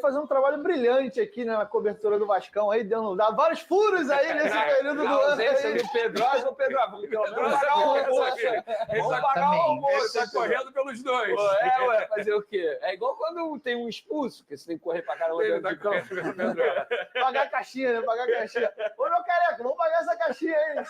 fazendo um trabalho brilhante aqui, né, na cobertura do Vascão, aí dá vários furos aí nesse período do ano. Do Pedrosa ou Pedrosa? Vamos pagar o almoço. Vamos pagar o almoço. Ele tá correndo pelos dois. Ué, fazer o quê? É igual quando tem um expulso, que você tem que correr pra caramba dentro de campo. Pagar a caixinha, né? Pagar a caixinha. Ô, meu careca, vamos pagar essa caixinha aí.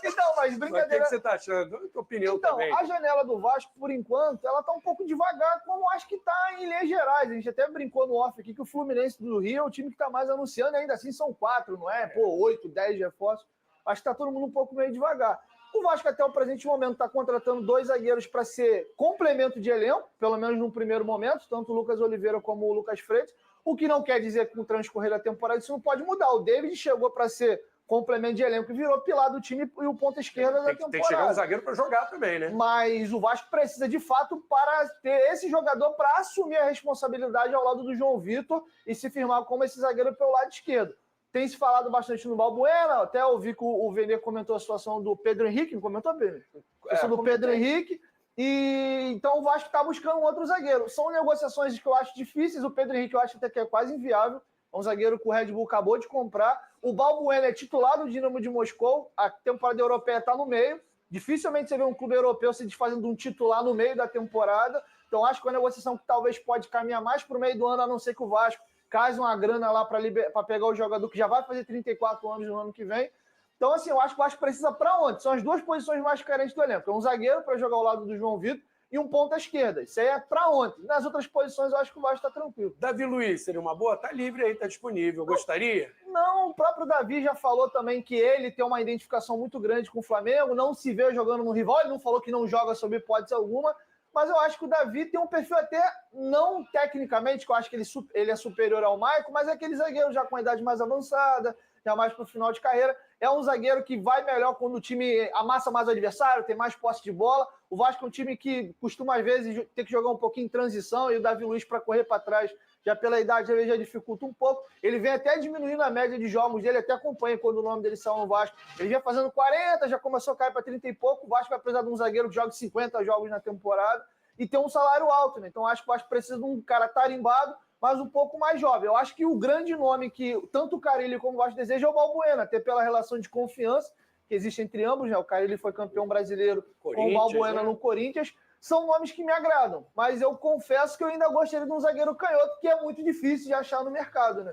Então, mas brincadeira... Mas o que você tá achando? A tua opinião também. Então, a janela do Vasco, por enquanto, ela tá um pouco devagar, como acho que tá em linhas gerais. A gente até brincou no off aqui que o Fluminense do Rio é o time que tá mais anunciando, e ainda assim são 4, não é? Pô, 8, 10 reforços. Acho que tá todo mundo um pouco meio devagar. O Vasco, até o presente momento, está contratando 2 zagueiros para ser complemento de elenco, pelo menos no primeiro momento, tanto o Lucas Oliveira como o Lucas Freitas, o que não quer dizer que com o transcorrer da temporada isso não pode mudar. O David chegou para ser complemento de elenco e virou pilar do time e o ponta esquerda da temporada. Tem que chegar um zagueiro para jogar também, né? Mas o Vasco precisa, de fato, para ter esse jogador para assumir a responsabilidade ao lado do João Vitor e se firmar como esse zagueiro pelo lado esquerdo. Tem se falado bastante no Balbuena, até ouvi que o Vene comentou a situação do Pedro Henrique, não comentou, Vene? A situação do Pedro Henrique, e então o Vasco está buscando um outro zagueiro. São negociações que eu acho difíceis, o Pedro Henrique eu acho até que é quase inviável, é um zagueiro que o Red Bull acabou de comprar. O Balbuena é titular do Dinamo de Moscou, a temporada europeia está no meio, dificilmente você vê um clube europeu se desfazendo de um titular no meio da temporada, então acho que é uma negociação que talvez pode caminhar mais para o meio do ano, a não ser que o Vasco case uma grana lá para pegar o jogador que já vai fazer 34 anos no ano que vem. Então, assim, eu acho que o Vasco precisa para onde? São as 2 posições mais carentes do elenco. É um zagueiro para jogar ao lado do João Vitor e um ponta esquerda. Isso aí é para onde? Nas outras posições, eu acho que o Vasco está tranquilo. Davi Luiz, seria uma boa? Tá livre aí, tá disponível. Gostaria? Não, o próprio Davi já falou também que ele tem uma identificação muito grande com o Flamengo, não se vê jogando no rival, ele não falou que não joga sob hipótese alguma, mas eu acho que o Davi tem um perfil até, não tecnicamente, que eu acho que ele é superior ao Maicon, mas é aquele zagueiro já com a idade mais avançada, já mais para o final de carreira. É um zagueiro que vai melhor quando o time amassa mais o adversário, tem mais posse de bola. O Vasco é um time que costuma, às vezes, ter que jogar um pouquinho em transição, e o Davi Luiz, para correr para trás, já pela idade, às vezes já dificulta um pouco. Ele vem até diminuindo a média de jogos dele, até acompanha quando o nome dele saiu no Vasco. Ele vinha fazendo 40, já começou a cair para 30 e pouco. O Vasco vai precisar de um zagueiro que jogue 50 jogos na temporada e tem um salário alto, né? Então acho que o Vasco precisa de um cara tarimbado, mas um pouco mais jovem. Eu acho que o grande nome que tanto o Carille como o Vasco deseja é o Balbuena, até pela relação de confiança que existe entre ambos, né? O Carille foi campeão brasileiro com o Balbuena, né, no Corinthians. São nomes que me agradam, mas eu confesso que eu ainda gostaria de um zagueiro canhoto, que é muito difícil de achar no mercado, né?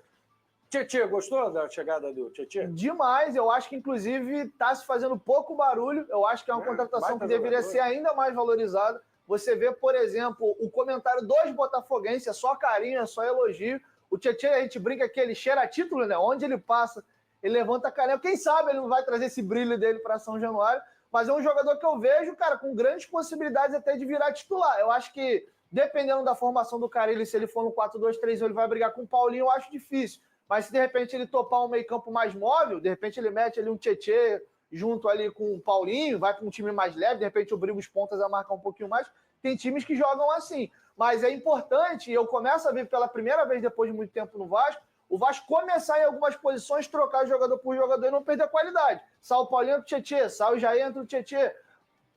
Tietê, gostou da chegada do Tietê? Demais, eu acho que inclusive está se fazendo pouco barulho, eu acho que é uma contratação que deveria ser ainda mais valorizada. Você vê, por exemplo, o comentário dos botafoguenses, é só carinho, é só elogio. O Tietê, a gente brinca que ele cheira a título, né? Onde ele passa, ele levanta a canela. Quem sabe ele não vai trazer esse brilho dele para São Januário, mas é um jogador que eu vejo, cara, com grandes possibilidades até de virar titular. Eu acho que, dependendo da formação do Carille, se ele for no 4-2-3, ele vai brigar com o Paulinho, eu acho difícil. Mas se de repente ele topar um meio campo mais móvel, de repente ele mete ali um Tietê junto ali com o Paulinho, vai para um time mais leve, de repente obriga os pontas a marcar um pouquinho mais. Tem times que jogam assim. Mas é importante, e eu começo a ver pela primeira vez depois de muito tempo no Vasco, o Vasco começar em algumas posições, trocar jogador por jogador e não perder a qualidade. Sai o Paulinho pro Tietê, sai o Jair entra o Tietê.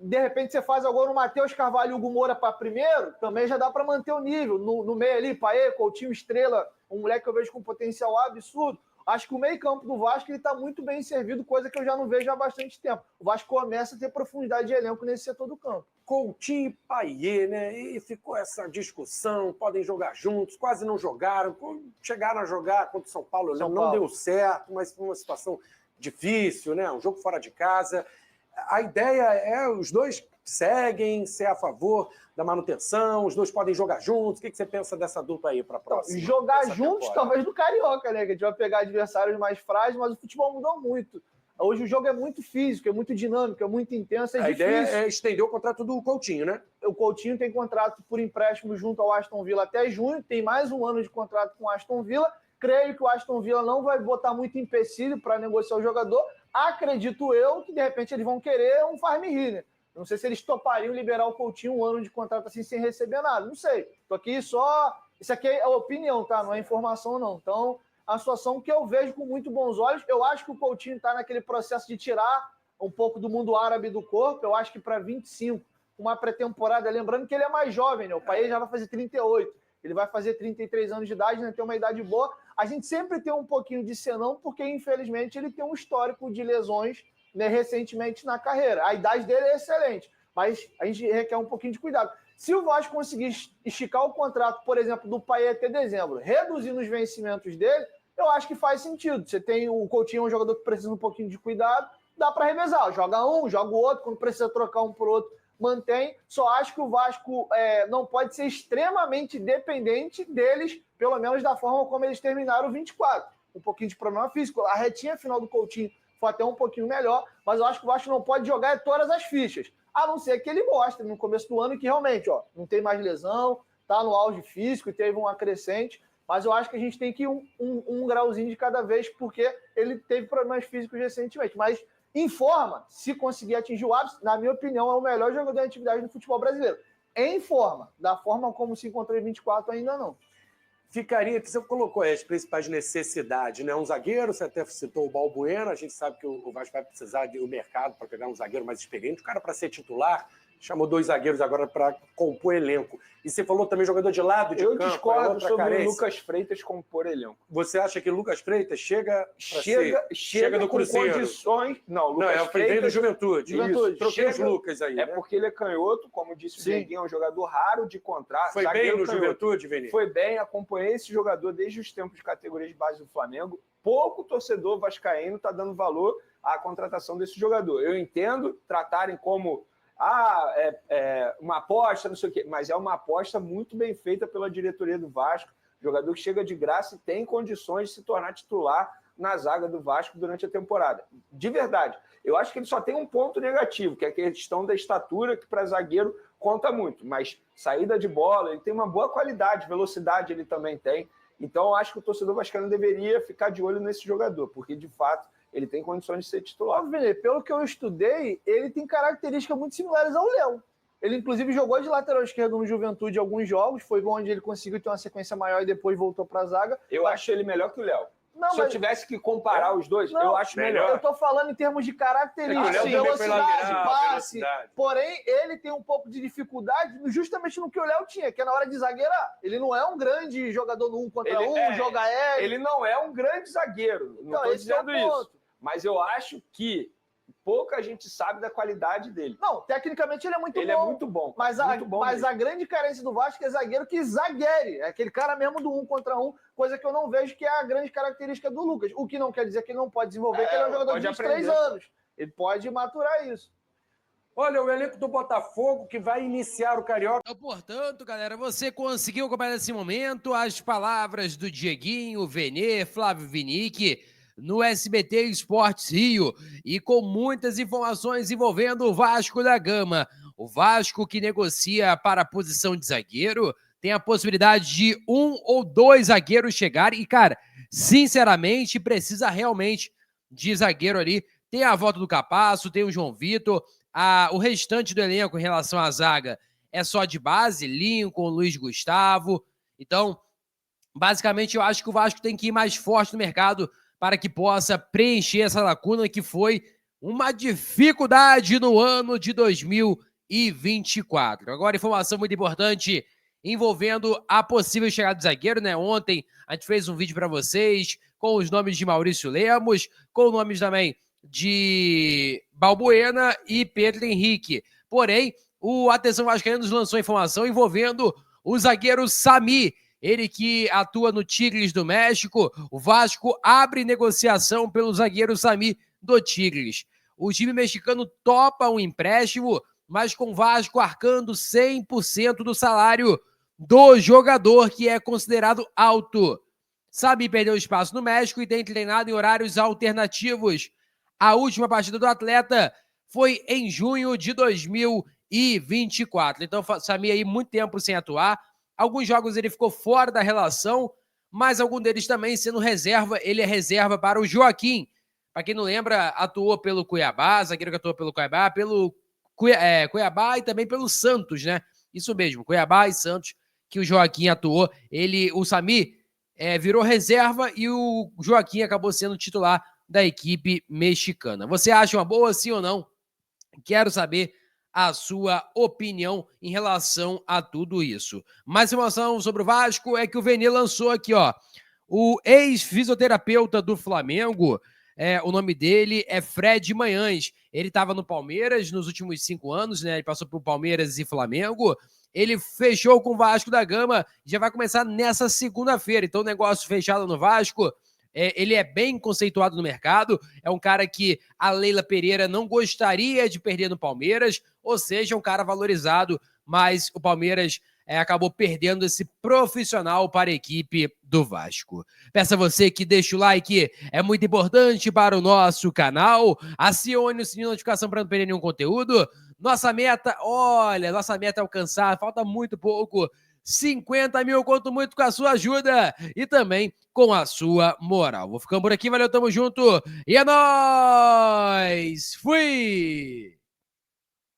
De repente você faz agora o Matheus Carvalho e o Hugo Moura para primeiro, também já dá para manter o nível. No meio ali, Paê, Coutinho, Estrela, um moleque que eu vejo com potencial absurdo. Acho que o meio-campo do Vasco está muito bem servido, coisa que eu já não vejo há bastante tempo. O Vasco começa a ter profundidade de elenco nesse setor do campo. Coutinho e Payet, né? E ficou essa discussão, podem jogar juntos, quase não jogaram, chegaram a jogar contra o São Paulo, não deu certo, mas foi uma situação difícil, né? Um jogo fora de casa. A ideia é os dois seguem, ser a favor da manutenção, os dois podem jogar juntos. O que você pensa dessa dupla aí para a próxima? Jogar juntos, temporada? Talvez no Carioca, né? Que a gente vai pegar adversários mais frágeis, mas o futebol mudou muito. Hoje o jogo é muito físico, é muito dinâmico, é muito intenso, é difícil. A ideia é estender o contrato do Coutinho, né? O Coutinho tem contrato por empréstimo junto ao Aston Villa até junho, tem mais um ano de contrato com o Aston Villa. Creio que o Aston Villa não vai botar muito empecilho para negociar o jogador. Acredito eu que, de repente, eles vão querer um farm-in, né? Não sei se eles topariam liberar o Coutinho um ano de contrato assim sem receber nada. Não sei. Tô aqui só... Isso aqui é a opinião, tá? Não é informação, não. Então, a situação que eu vejo com muito bons olhos. Eu acho que o Coutinho está naquele processo de tirar um pouco do mundo árabe do corpo. Eu acho que para 25, uma pré-temporada, lembrando que ele é mais jovem, né? O Paê já vai fazer 38. ele vai fazer 33 anos de idade, né? Tem uma idade boa. A gente sempre tem um pouquinho de senão, porque infelizmente ele tem um histórico de lesões, né, recentemente na carreira. A idade dele é excelente, mas a gente requer um pouquinho de cuidado. Se o Vasco conseguir esticar o contrato, por exemplo, do Payet até dezembro, reduzindo os vencimentos dele, eu acho que faz sentido. Você tem o Coutinho, um jogador que precisa um pouquinho de cuidado, dá para revezar. Joga um, joga o outro, quando precisa trocar um por outro, mantém. Só acho que o Vasco não pode ser extremamente dependente deles, pelo menos da forma como eles terminaram o 24. Um pouquinho de problema físico. A retinha final do Coutinho foi até um pouquinho melhor, mas eu acho que o Vasco não pode jogar todas as fichas, a não ser que ele mostre no começo do ano que realmente não tem mais lesão, está no auge físico e teve um acrescente. Mas eu acho que a gente tem que ir um grauzinho de cada vez, porque ele teve problemas físicos recentemente. Mas em forma, se conseguir atingir o ápice, na minha opinião, é o melhor jogador de atividade do futebol brasileiro. Em forma, da forma como se encontrou em 24, ainda não. Ficaria, que você colocou aí as principais necessidades, né? Um zagueiro, você até citou o Balbuena, a gente sabe que o Vasco vai precisar do mercado para pegar um zagueiro mais experiente, o cara para ser titular. Chamou 2 zagueiros agora para compor elenco. E você falou também jogador de lado de campo. Eu discordo sobre o Lucas Freitas compor elenco. Você acha que o Lucas Freitas chega do com Cruzeiro? Condições... Não, Lucas é o Freitas do Juventude. Troquei os Lucas aí. É porque ele é canhoto, como disse o Dieguinho, é um jogador raro de contrato. Foi bem no Juventude, Vini? Foi bem, acompanhei esse jogador desde os tempos de categoria de base do Flamengo. Pouco torcedor vascaíno está dando valor à contratação desse jogador. Eu entendo tratarem como... uma aposta, não sei o quê, mas é uma aposta muito bem feita pela diretoria do Vasco, jogador que chega de graça e tem condições de se tornar titular na zaga do Vasco durante a temporada. De verdade, eu acho que ele só tem um ponto negativo, que é a questão da estatura, que para zagueiro conta muito, mas saída de bola, ele tem uma boa qualidade, velocidade ele também tem, então eu acho que o torcedor vascaíno deveria ficar de olho nesse jogador, porque de fato ele tem condições de ser titular. Pelo que eu estudei, ele tem características muito similares ao Léo. Ele, inclusive, jogou de lateral esquerdo no Juventude alguns jogos, foi onde ele conseguiu ter uma sequência maior e depois voltou para a zaga. Eu acho ele melhor que o Léo. Se eu tivesse que comparar os dois, eu acho melhor. Eu estou falando em termos de características, velocidade, passe. Porém, ele tem um pouco de dificuldade justamente no que o Léo tinha, que é na hora de zagueirar. Ele não é um grande jogador no 1 contra 1, joga aéreo. Ele não é um grande zagueiro, não estou dizendo isso. Mas eu acho que pouca gente sabe da qualidade dele. Não, tecnicamente ele é muito bom. Ele é muito bom. Mas a grande carência do Vasco é zagueiro que zagueire. É aquele cara mesmo do 1 contra 1, coisa que eu não vejo que é a grande característica do Lucas. O que não quer dizer que ele não pode desenvolver, que ele é um jogador de 23 anos. Ele pode maturar isso. Olha, o elenco do Botafogo que vai iniciar o Carioca. Então, portanto, galera, você conseguiu acompanhar nesse momento as palavras do Dieguinho, Venê, Flávio Vinick, no SBT Esportes Rio, e com muitas informações envolvendo o Vasco da Gama. O Vasco que negocia para a posição de zagueiro, tem a possibilidade de 1 ou 2 zagueiros chegarem, e, cara, sinceramente, precisa realmente de zagueiro ali. Tem a volta do Capasso, tem o João Vitor, o restante do elenco em relação à zaga é só de base, Lincoln, Luiz Gustavo. Então, basicamente, eu acho que o Vasco tem que ir mais forte no mercado para que possa preencher essa lacuna que foi uma dificuldade no ano de 2024. Agora, informação muito importante envolvendo a possível chegada do zagueiro, né? Ontem a gente fez um vídeo para vocês com os nomes de Maurício Lemos, com nomes também de Balbuena e Pedro Henrique. Porém, o Atenção Vascaíno nos lançou informação envolvendo o zagueiro Sami, ele que atua no Tigres do México. O Vasco abre negociação pelo zagueiro Sami do Tigres. O time mexicano topa um empréstimo, mas com o Vasco arcando 100% do salário do jogador, que é considerado alto. Sami perdeu espaço no México e tem treinado em horários alternativos. A última partida do atleta foi em junho de 2024. Então, Sami aí muito tempo sem atuar. Alguns jogos ele ficou fora da relação, mas algum deles também sendo reserva. Ele é reserva para o Joaquim. Para quem não lembra, atuou pelo Cuiabá, zagueiro que atuou pelo Cuiabá, pelo Cuiabá e também pelo Santos, né? Isso mesmo, Cuiabá e Santos, que o Joaquim atuou. O Sami virou reserva e o Joaquim acabou sendo titular da equipe mexicana. Você acha uma boa, sim ou não? Quero saber a sua opinião em relação a tudo isso. Mais informação sobre o Vasco é que o Vene lançou aqui, ó, o ex-fisioterapeuta do Flamengo, o nome dele é Fred Manhães. Ele estava no Palmeiras nos últimos 5 anos, né? Ele passou por Palmeiras e Flamengo. Ele fechou com o Vasco da Gama, já vai começar nessa segunda-feira. Então, negócio fechado no Vasco. Ele é bem conceituado no mercado, é um cara que a Leila Pereira não gostaria de perder no Palmeiras, ou seja, um cara valorizado, mas o Palmeiras acabou perdendo esse profissional para a equipe do Vasco. Peço a você que deixe o like, é muito importante para o nosso canal, acione o sininho de notificação para não perder nenhum conteúdo. Nossa meta é alcançar, falta muito pouco, 50 mil, conto muito com a sua ajuda e também com a sua moral. Vou ficando por aqui, valeu, tamo junto e é nóis! Fui!